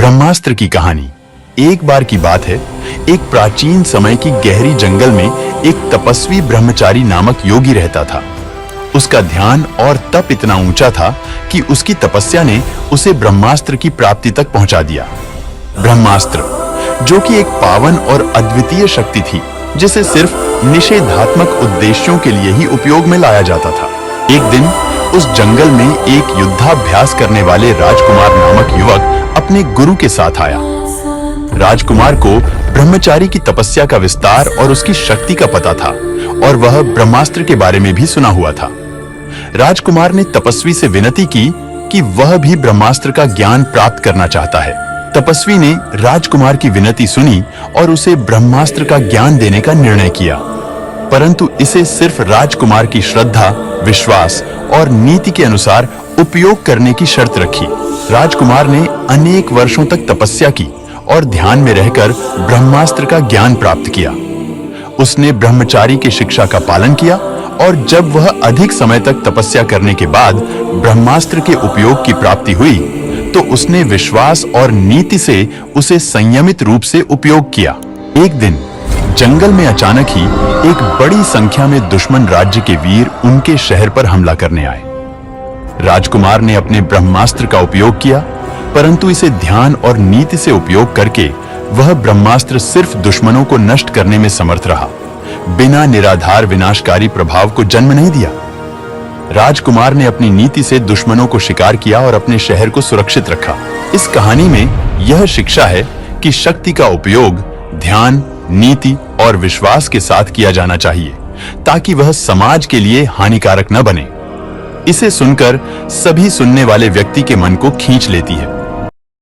ब्रह्मास्त्र की कहानी। एक बार की बात है, एक प्राचीन समय की गहरी जंगल में एक तपस्वी ब्रह्मचारी नामक योगी रहता था। उसका ध्यान और तप इतना ऊंचा था कि उसकी तपस्या ने उसे ब्रह्मास्त्र की प्राप्ति तक पहुंचा दिया। ब्रह्मास्त्र, जो कि एक पावन और अद्वितीय शक्ति थी, जिसे सिर्फ निषेधात्मक उद्देश्यों के लिए ही उपयोग में लाया जाता था। एक दिन उस जंगल में एक युद्धाभ्यास करने वाले राजकुमार नामक युवक अपने गुरु के साथ आया। राजकुमार को ब्रह्मचारी की तपस्या का विस्तार और उसकी शक्ति का पता था, और वह ब्रह्मास्त्र के बारे में भी सुना हुआ था। राजकुमार ने तपस्वी से विनती की कि वह भी ब्रह्मास्त्र का ज्ञान प्राप्त करना चाहता है। तपस्वी ने राजकुमार की विनती सुनी और उसे ब्रह्मास्त्र का ज्ञान देने का निर्णय किया, परंतु इसे सिर्फ राजकुमार की श्रद्धा, विश्वास और नीति के अनुसार उपयोग करने की शर्त रखी। राजकुमार ने अनेक वर्षों तक तपस्या की और ध्यान में रहकर ब्रह्मास्त्र का ज्ञान प्राप्त किया। उसने ब्रह्मचारी की शिक्षा का पालन किया, और जब वह अधिक समय तक तपस्या करने के बाद ब्रह्मास्त्र के उपयोग की प्राप्ति हुई, तो उसने विश्वास और नीति से उसे संयमित रूप से उपयोग किया। एक दिन जंगल में अचानक ही एक बड़ी संख्या में दुश्मन राज्य के वीर उनके शहर पर हमला करने आए। राजकुमार ने अपने ब्रह्मास्त्र का उपयोग किया, परंतु इसे ध्यान और नीति से उपयोग करके वह ब्रह्मास्त्र सिर्फ दुश्मनों को नष्ट करने में समर्थ रहा, बिना निराधार विनाशकारी प्रभाव को जन्म नहीं दिया। राजकुमार ने अपनी नीति से दुश्मनों को शिकार किया और अपने शहर को सुरक्षित रखा। इस कहानी में यह शिक्षा है कि शक्ति का उपयोग ध्यान, नीति और विश्वास के साथ किया जाना चाहिए, ताकि वह समाज के लिए हानिकारक न बने। इसे सुनकर सभी सुनने वाले व्यक्ति के मन को खींच लेती है।